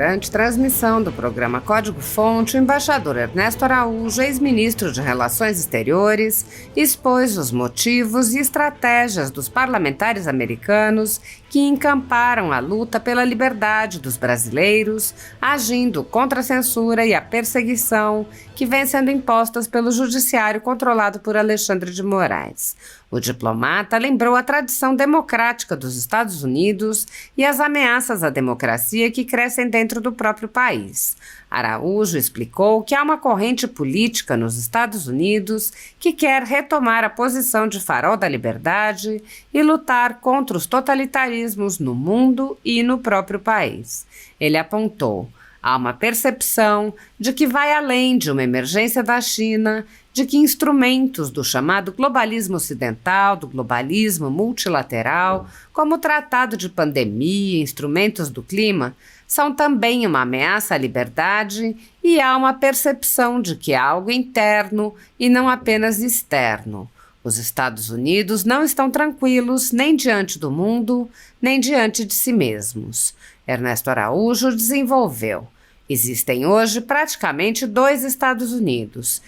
Durante transmissão do programa Código-Fonte, o embaixador Ernesto Araújo, ex-ministro de Relações Exteriores, expôs os motivos e estratégias dos parlamentares americanos que encamparam a luta pela liberdade dos brasileiros, agindo contra a censura e a perseguição que vem sendo impostas pelo judiciário controlado por Alexandre de Moraes. O diplomata lembrou a tradição democrática dos Estados Unidos e as ameaças à democracia que crescem dentro do próprio país. Araújo explicou que há uma corrente política nos Estados Unidos que quer retomar a posição de farol da liberdade e lutar contra os totalitarismos no mundo e no próprio país. Ele apontou: há uma percepção de que vai além de uma emergência da China, de que instrumentos do chamado globalismo ocidental, do globalismo multilateral, como o Tratado de Pandemia e instrumentos do clima, são também uma ameaça à liberdade, e há uma percepção de que é algo interno e não apenas externo. Os Estados Unidos não estão tranquilos nem diante do mundo, nem diante de si mesmos. Ernesto Araújo desenvolveu: existem hoje praticamente dois Estados Unidos.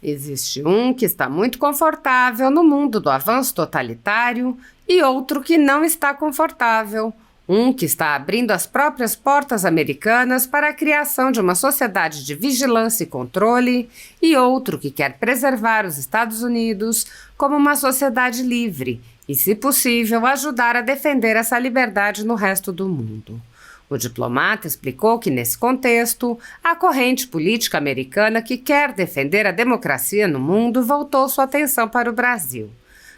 Existe um que está muito confortável no mundo do avanço totalitário e outro que não está confortável. Um que está abrindo as próprias portas americanas para a criação de uma sociedade de vigilância e controle, e outro que quer preservar os Estados Unidos como uma sociedade livre e, se possível, ajudar a defender essa liberdade no resto do mundo. O diplomata explicou que, nesse contexto, a corrente política americana que quer defender a democracia no mundo voltou sua atenção para o Brasil.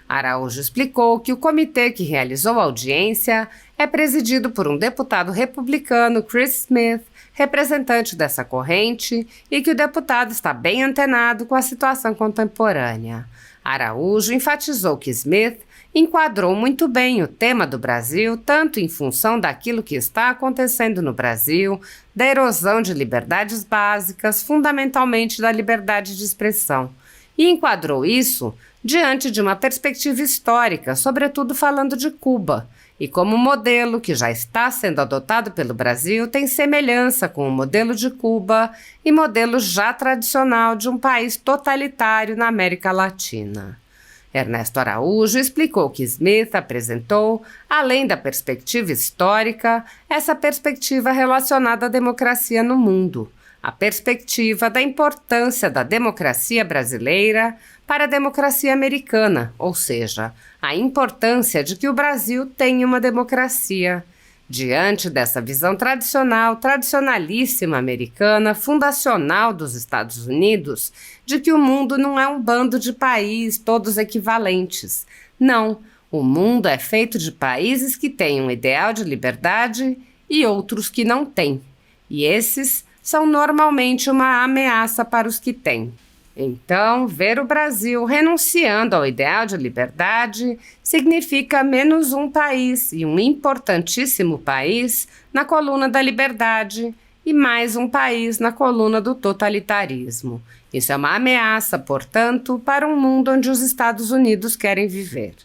Araújo explicou que o comitê que realizou a audiência é presidido por um deputado republicano, Chris Smith, representante dessa corrente, e que o deputado está bem antenado com a situação contemporânea. Araújo enfatizou que Smith enquadrou muito bem o tema do Brasil, tanto em função daquilo que está acontecendo no Brasil, da erosão de liberdades básicas, fundamentalmente da liberdade de expressão, e enquadrou isso diante de uma perspectiva histórica, sobretudo falando de Cuba, e como o modelo que já está sendo adotado pelo Brasil tem semelhança com o modelo de Cuba e modelo já tradicional de um país totalitário na América Latina. Ernesto Araújo explicou que Smith apresentou, além da perspectiva histórica, essa perspectiva relacionada à democracia no mundo, a perspectiva da importância da democracia brasileira para a democracia americana, ou seja, a importância de que o Brasil tenha uma democracia. Diante dessa visão tradicionalíssima americana, fundacional dos Estados Unidos, de que o mundo não é um bando de países todos equivalentes. Não, o mundo é feito de países que têm um ideal de liberdade e outros que não têm. E esses são normalmente uma ameaça para os que têm. Então, ver o Brasil renunciando ao ideal de liberdade significa menos um país, e um importantíssimo país, na coluna da liberdade, e mais um país na coluna do totalitarismo. Isso é uma ameaça, portanto, para um mundo onde os Estados Unidos querem viver.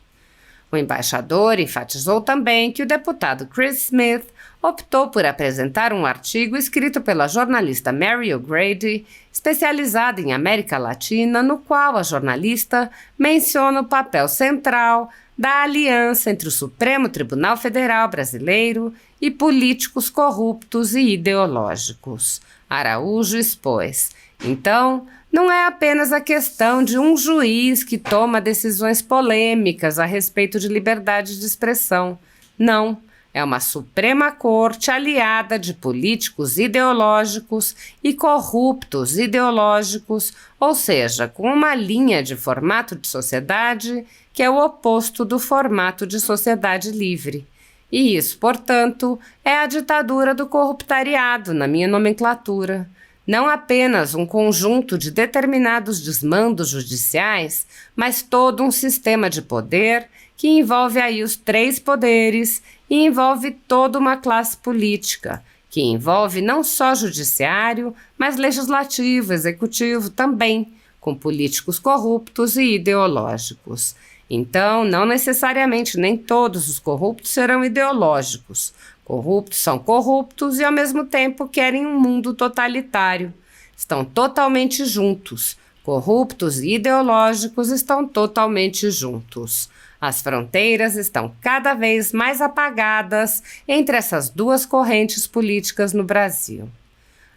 O embaixador enfatizou também que o deputado Chris Smith optou por apresentar um artigo escrito pela jornalista Mary O'Grady, especializada em América Latina, no qual a jornalista menciona o papel central da aliança entre o Supremo Tribunal Federal brasileiro e políticos corruptos e ideológicos. Araújo expôs: então, não é apenas a questão de um juiz que toma decisões polêmicas a respeito de liberdade de expressão. Não, é uma Suprema Corte aliada de políticos ideológicos e corruptos ideológicos, ou seja, com uma linha de formato de sociedade que é o oposto do formato de sociedade livre. E isso, portanto, é a ditadura do corruptariado, na minha nomenclatura. Não apenas um conjunto de determinados desmandos judiciais, mas todo um sistema de poder que envolve aí os três poderes e envolve toda uma classe política, que envolve não só judiciário, mas legislativo, executivo também, com políticos corruptos e ideológicos. Então, não necessariamente nem todos os corruptos serão ideológicos. Corruptos são corruptos e, ao mesmo tempo, querem um mundo totalitário. Estão totalmente juntos. Corruptos e ideológicos estão totalmente juntos. As fronteiras estão cada vez mais apagadas entre essas duas correntes políticas no Brasil.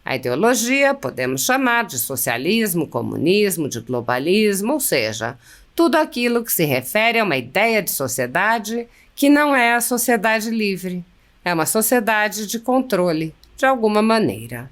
A ideologia podemos chamar de socialismo, comunismo, de globalismo, ou seja, tudo aquilo que se refere a uma ideia de sociedade que não é a sociedade livre. É uma sociedade de controle, de alguma maneira.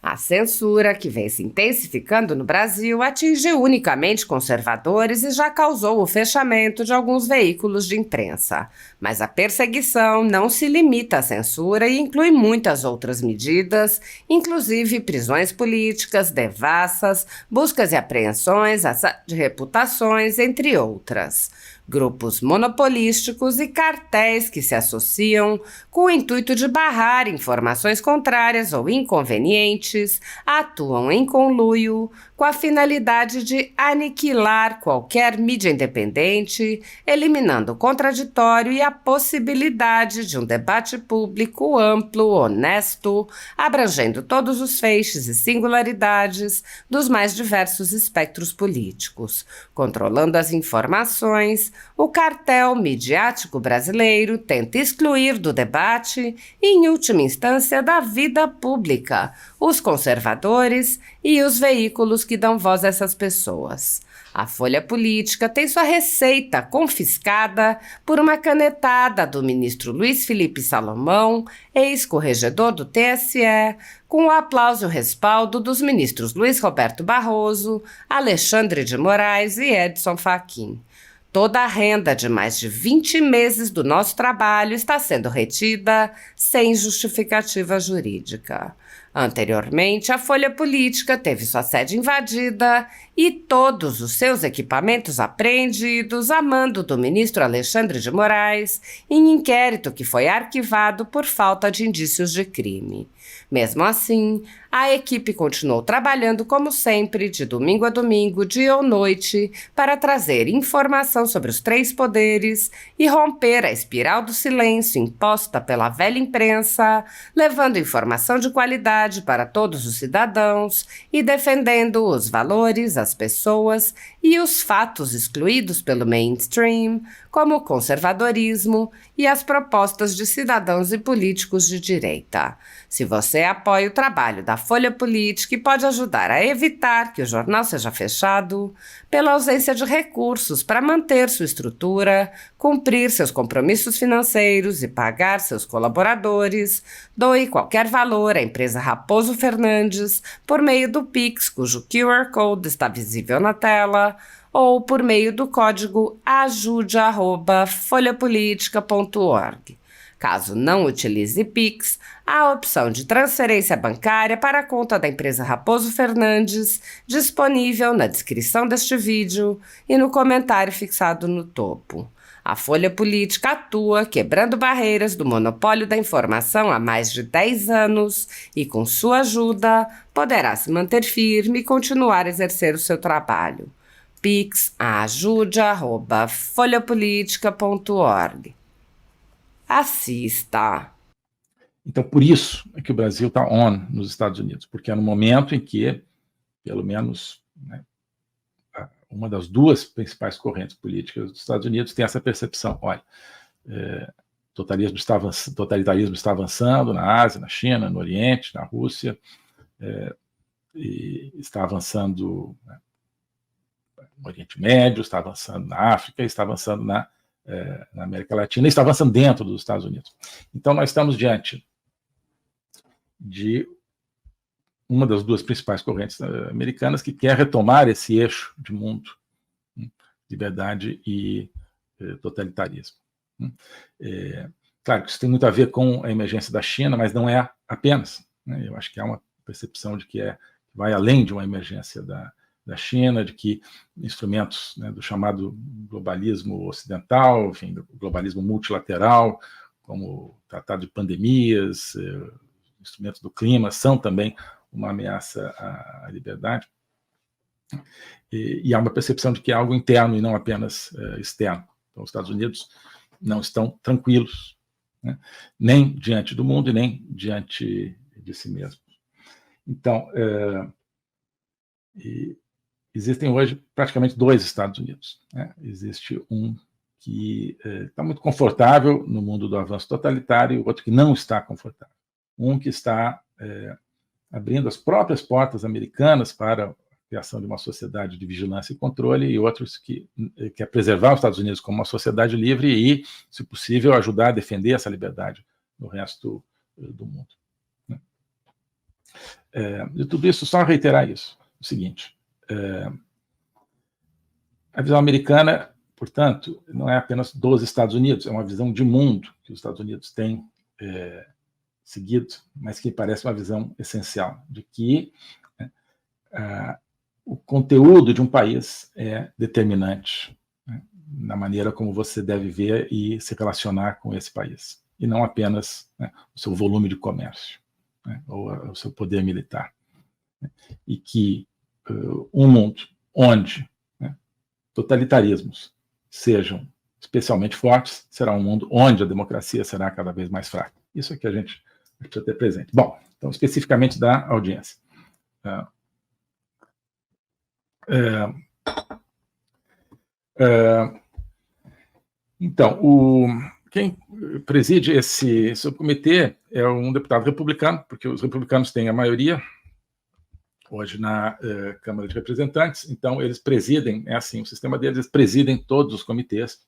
A censura, que vem se intensificando no Brasil, atinge unicamente conservadores e já causou o fechamento de alguns veículos de imprensa. Mas a perseguição não se limita à censura e inclui muitas outras medidas, inclusive prisões políticas, devassas, buscas e apreensões, de reputações, entre outras. Grupos monopolísticos e cartéis que se associam com o intuito de barrar informações contrárias ou inconvenientes, atuam em conluio com a finalidade de aniquilar qualquer mídia independente, eliminando o contraditório e a possibilidade de um debate público amplo, honesto, abrangendo todos os feixes e singularidades dos mais diversos espectros políticos. Controlando as informações, o cartel midiático brasileiro tenta excluir do debate e, em última instância, da vida pública, os conservadores e os veículos que dão voz a essas pessoas. A Folha Política tem sua receita confiscada por uma canetada do ministro Luiz Felipe Salomão, ex-corregedor do TSE, com o aplauso e o respaldo dos ministros Luiz Roberto Barroso, Alexandre de Moraes e Edson Fachin. Toda a renda de mais de 20 meses do nosso trabalho está sendo retida sem justificativa jurídica. Anteriormente, a Folha Política teve sua sede invadida e todos os seus equipamentos apreendidos a mando do ministro Alexandre de Moraes em inquérito que foi arquivado por falta de indícios de crime. Mesmo assim, a equipe continuou trabalhando como sempre, de domingo a domingo, dia ou noite, para trazer informação sobre os três poderes e romper a espiral do silêncio imposta pela velha imprensa, levando informação de qualidade para todos os cidadãos e defendendo os valores, as pessoas e os fatos excluídos pelo mainstream, como o conservadorismo e as propostas de cidadãos e políticos de direita. Se você apoia o trabalho da Folha Política e pode ajudar a evitar que o jornal seja fechado, pela ausência de recursos para manter sua estrutura, cumprir seus compromissos financeiros e pagar seus colaboradores, doe qualquer valor à empresa Raposo Fernandes por meio do Pix, cujo QR Code está visível na tela, ou por meio do código ajude@folhapolitica.org. Caso não utilize Pix, há a opção de transferência bancária para a conta da empresa Raposo Fernandes, disponível na descrição deste vídeo e no comentário fixado no topo. A Folha Política atua quebrando barreiras do monopólio da informação há mais de 10 anos e, com sua ajuda, poderá se manter firme e continuar a exercer o seu trabalho. Pix ajude@folhapolitica.org. Assista. Então, por isso é que o Brasil está on nos Estados Unidos, porque é no momento em que, pelo menos, né, uma das duas principais correntes políticas dos Estados Unidos tem essa percepção. Olha, totalitarismo está avançando na Ásia, na China, no Oriente, na Rússia, e está avançando, né, no Oriente Médio, está avançando na África, está avançando na América Latina, e está avançando dentro dos Estados Unidos. Então, nós estamos diante de uma das duas principais correntes americanas que quer retomar esse eixo de mundo, liberdade e totalitarismo. Claro que isso tem muito a ver com a emergência da China, mas não é apenas, né? Eu acho que há uma percepção de que vai além de uma emergência da China, de que instrumentos, né, do chamado globalismo ocidental, enfim, do globalismo multilateral, como o Tratado de Pandemias, instrumentos do clima, são também uma ameaça à liberdade. E há uma percepção de que é algo interno e não apenas externo. Então, os Estados Unidos não estão tranquilos, né? Nem diante do mundo e nem diante de si mesmo. Então, existem hoje praticamente dois Estados Unidos, né? Existe um que está muito confortável no mundo do avanço totalitário e o outro que não está confortável. Um que está abrindo as próprias portas americanas para a criação de uma sociedade de vigilância e controle, e outros que quer preservar os Estados Unidos como uma sociedade livre e, se possível, ajudar a defender essa liberdade no resto do mundo. De tudo isso, só reiterar isso, o seguinte: a visão americana, portanto, não é apenas dos Estados Unidos, é uma visão de mundo que os Estados Unidos têm seguido, mas que parece uma visão essencial, de que o conteúdo de um país é determinante, né, na maneira como você deve ver e se relacionar com esse país, e não apenas, né, o seu volume de comércio, né, ou o seu poder militar. E que um mundo onde, né, totalitarismos sejam especialmente fortes, será um mundo onde a democracia será cada vez mais fraca. Isso é que a gente precisa ter presente. Bom, então, especificamente da audiência. Então, quem preside esse subcomitê é um deputado republicano, porque os republicanos têm a maioria hoje na Câmara de Representantes, então eles presidem, é assim o sistema deles, eles presidem todos os comitês,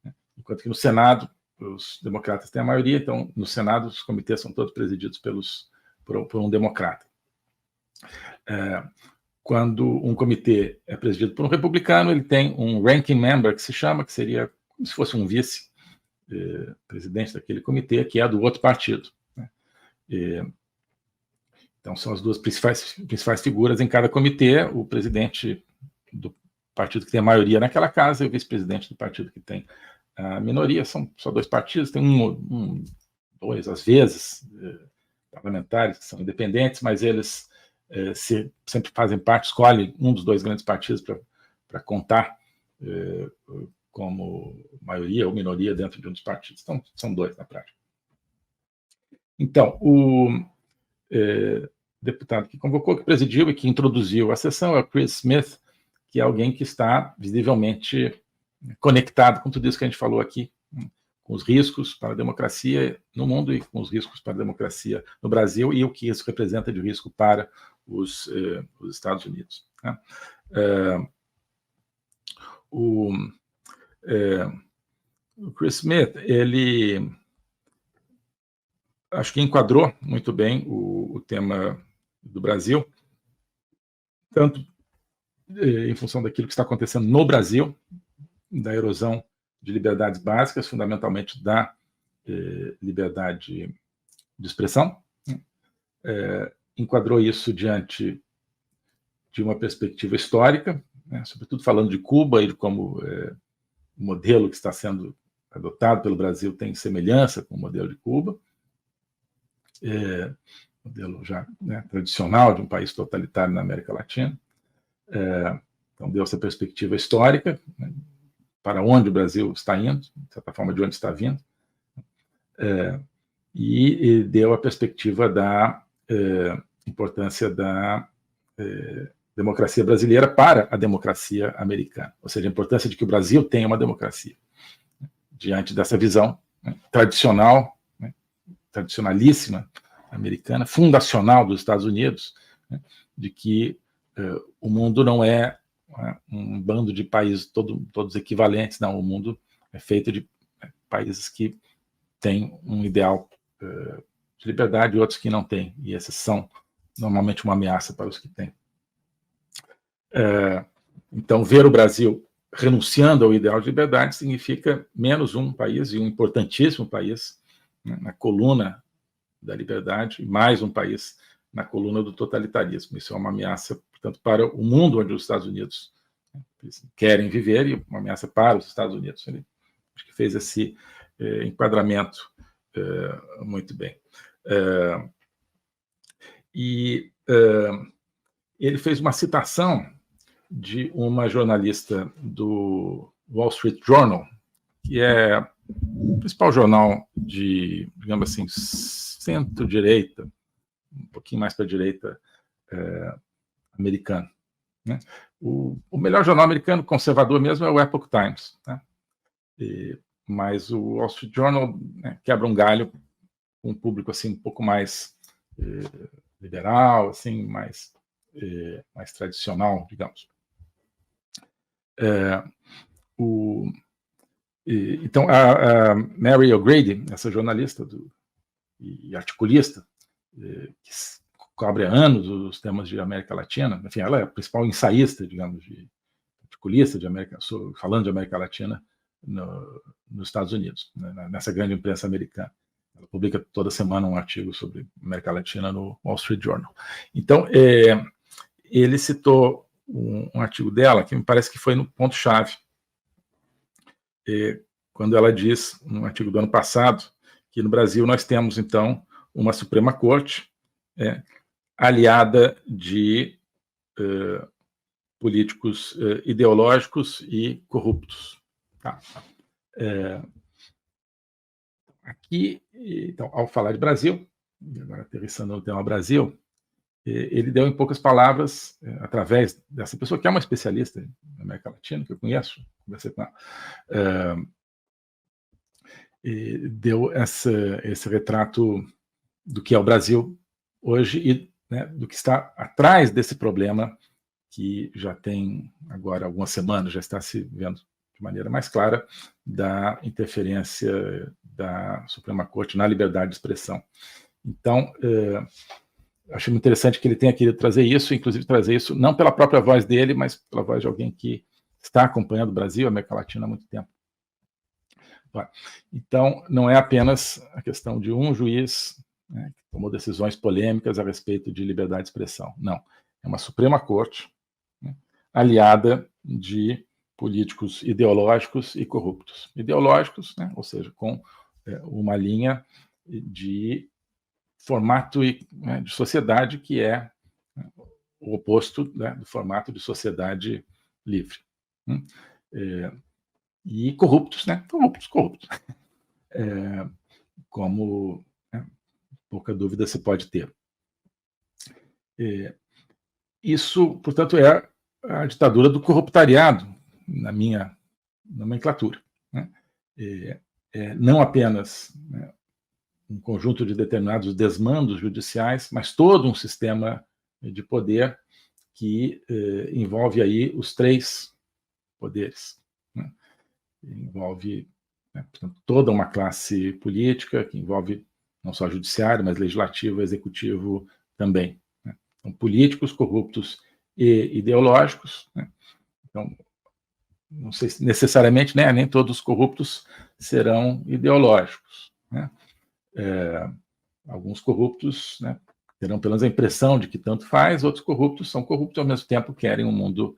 né? Enquanto que no Senado os democratas têm a maioria, então no Senado os comitês são todos presididos por um democrata. Quando um comitê é presidido por um republicano, ele tem um ranking member, que se chama, que seria como se fosse um vice-presidente daquele comitê, que é do outro partido, né? Então, são as duas principais figuras em cada comitê: o presidente do partido que tem a maioria naquela casa e o vice-presidente do partido que tem a minoria. São só dois partidos, tem dois, às vezes, parlamentares que são independentes, mas eles sempre fazem parte, escolhem um dos dois grandes partidos para contar como maioria ou minoria dentro de um dos partidos. Então, são dois na prática. Então, o deputado que convocou, que presidiu e que introduziu a sessão é o Chris Smith, que é alguém que está visivelmente conectado com tudo isso que a gente falou aqui, com os riscos para a democracia no mundo e com os riscos para a democracia no Brasil e o que isso representa de risco para os Estados Unidos, né? O Chris Smith, ele acho que enquadrou muito bem o tema do Brasil, tanto em função daquilo que está acontecendo no Brasil, da erosão de liberdades básicas, fundamentalmente da liberdade de expressão, enquadrou isso diante de uma perspectiva histórica, né, sobretudo falando de Cuba e de como o modelo que está sendo adotado pelo Brasil tem semelhança com o modelo de Cuba, modelo já, né, tradicional de um país totalitário na América Latina. Então, deu essa perspectiva histórica, né, para onde o Brasil está indo, de certa forma, de onde está vindo, e deu a perspectiva da importância da democracia brasileira para a democracia americana, ou seja, a importância de que o Brasil tenha uma democracia, né, diante dessa visão, né, tradicional, né, tradicionalíssima americana, fundacional dos Estados Unidos, né, de que o mundo não é um bando de países todos equivalentes, não, o mundo é feito de países que têm um ideal de liberdade e outros que não têm, e esses são normalmente uma ameaça para os que têm. Então, ver o Brasil renunciando ao ideal de liberdade significa menos um país, e um importantíssimo país, né, na coluna da liberdade, e mais um país na coluna do totalitarismo. Isso é uma ameaça, portanto, para o mundo onde os Estados Unidos querem viver e uma ameaça para os Estados Unidos. Ele acho que fez esse enquadramento muito bem. Ele fez uma citação de uma jornalista do Wall Street Journal, que é o principal jornal de, digamos assim, centro-direita, um pouquinho mais para a direita americana. Né? O melhor jornal americano conservador mesmo é o Epoch Times, né? Mas o Wall Street Journal, né, quebra um galho com um público assim um pouco mais liberal, assim, mais tradicional, digamos. Então, a Mary O'Grady, essa jornalista e articulista, que cobre há anos os temas de América Latina, enfim, ela é a principal ensaísta, digamos, articulista falando de América Latina nos Estados Unidos, né, nessa grande imprensa americana. Ela publica toda semana um artigo sobre América Latina no Wall Street Journal. Então, ele citou um artigo dela que me parece que foi no ponto-chave, quando ela diz, num artigo do ano passado, que no Brasil nós temos, então, uma Suprema Corte aliada de políticos ideológicos e corruptos. Tá. Aqui, então, ao falar de Brasil, agora aterrissando no tema Brasil, ele deu em poucas palavras, através dessa pessoa que é uma especialista na América Latina, que eu conheço, conversei com ela, deu esse retrato do que é o Brasil hoje e, né, do que está atrás desse problema que já tem agora algumas semanas, já está se vendo de maneira mais clara, da interferência da Suprema Corte na liberdade de expressão. Então, achei muito interessante que ele tenha querido trazer isso, inclusive trazer isso não pela própria voz dele, mas pela voz de alguém que está acompanhando o Brasil, a América Latina há muito tempo. Então, não é apenas a questão de um juiz, né, que tomou decisões polêmicas a respeito de liberdade de expressão. Não, é uma Suprema Corte, né, aliada de políticos ideológicos e corruptos. Ideológicos, né, ou seja, com uma linha de formato, né, de sociedade que é o oposto, né, do formato de sociedade livre. E corruptos, né? Corruptos. Como, né, pouca dúvida se pode ter. Isso, portanto, é a ditadura do corruptariado, na minha nomenclatura. Né? Não apenas, né, um conjunto de determinados desmandos judiciais, mas todo um sistema de poder que envolve aí os três poderes. Né? Envolve, né, portanto, toda uma classe política, que envolve não só judiciário, mas legislativo, executivo também. Né? Então, políticos, corruptos e ideológicos. Né? Então, não sei se necessariamente, né, nem todos os corruptos serão ideológicos. Né? Alguns corruptos, né, terão pelo menos a impressão de que tanto faz, outros corruptos são corruptos e ao mesmo tempo querem um mundo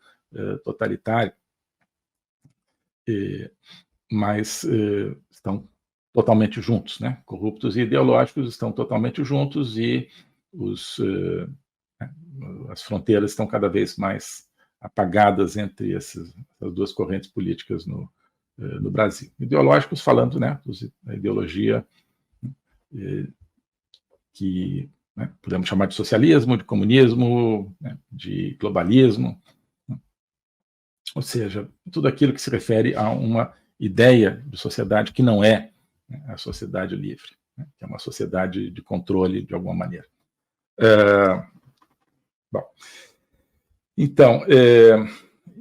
totalitário. Mas estão totalmente juntos, né? Corruptos e ideológicos estão totalmente juntos e as fronteiras estão cada vez mais apagadas entre essas duas correntes políticas no Brasil. Ideológicos falando, né, da ideologia que, né, podemos chamar de socialismo, de comunismo, né, de globalismo, né? Ou seja, tudo aquilo que se refere a uma ideia de sociedade que não é, né, a sociedade livre, né, que é uma sociedade de controle de alguma maneira. Bom, então,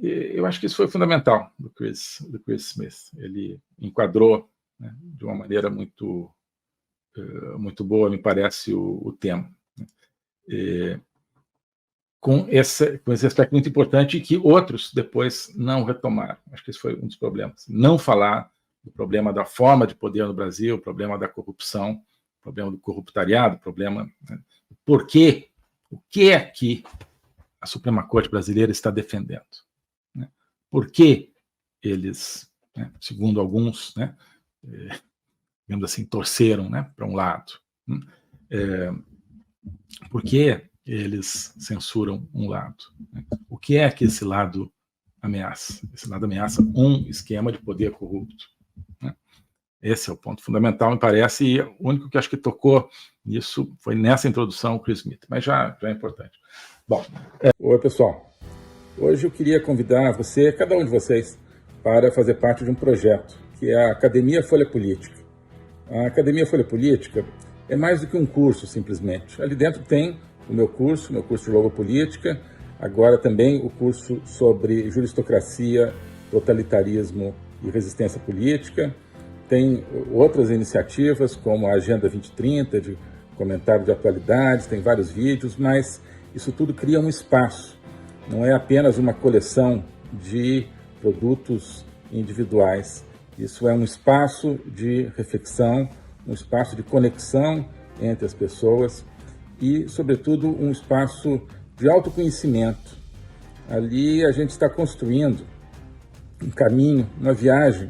eu acho que isso foi fundamental do Chris Smith. Ele enquadrou, né, de uma maneira muito boa, me parece, o tema. Com esse aspecto muito importante que outros depois não retomaram. Acho que esse foi um dos problemas. Não falar do problema da forma de poder no Brasil, o problema da corrupção, o problema do corruptariado, o problema, né, por quê, o que é que a Suprema Corte brasileira está defendendo. Né? Por que eles, né, segundo alguns, né, digamos assim, torceram, né, para um lado. Por que eles censuram um lado? Né? O que é que esse lado ameaça? Esse lado ameaça um esquema de poder corrupto. Né? Esse é o ponto fundamental, me parece, e o único que acho que tocou nisso foi nessa introdução o Chris Smith, mas já é importante. Bom, Oi, pessoal. Hoje eu queria convidar você, cada um de vocês, para fazer parte de um projeto, que é a Academia Folha Política. A Academia Folha Política é mais do que um curso, simplesmente. Ali dentro tem o meu curso de Logopolítica, agora também o curso sobre juristocracia, totalitarismo e resistência política. Tem outras iniciativas, como a Agenda 2030, de comentário de atualidades, tem vários vídeos, mas isso tudo cria um espaço. Não é apenas uma coleção de produtos individuais. Isso é um espaço de reflexão, um espaço de conexão entre as pessoas e, sobretudo, um espaço de autoconhecimento. Ali a gente está construindo um caminho, uma viagem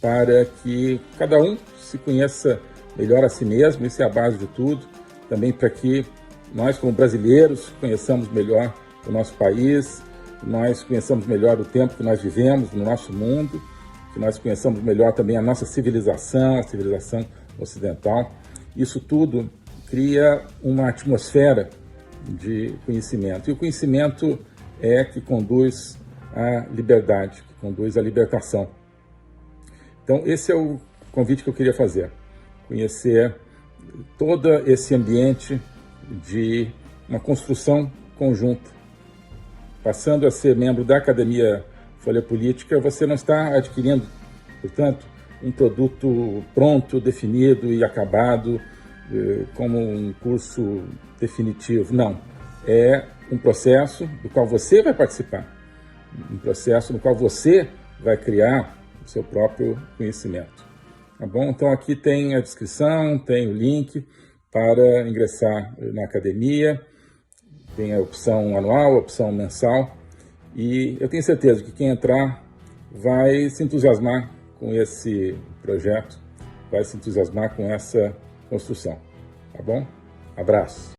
para que cada um se conheça melhor a si mesmo, isso é a base de tudo, também para que nós, como brasileiros, conheçamos melhor o nosso país, nós conheçamos melhor o tempo que nós vivemos no nosso mundo, que nós conheçamos melhor também a nossa civilização, a civilização ocidental. Isso tudo cria uma atmosfera de conhecimento, e o conhecimento é que conduz à liberdade, que conduz à libertação. Então, esse é o convite que eu queria fazer, conhecer todo esse ambiente de uma construção conjunta. Passando a ser membro da Academia Folha Política, você não está adquirindo, portanto, um produto pronto, definido e acabado, como um curso definitivo. Não, é um processo do qual você vai participar, um processo no qual você vai criar o seu próprio conhecimento. Tá bom? Então aqui tem a descrição, tem o link para ingressar na academia, tem a opção anual, a opção mensal, e eu tenho certeza que quem entrar vai se entusiasmar com esse projeto, vai se entusiasmar com essa construção. Tá bom? Abraço!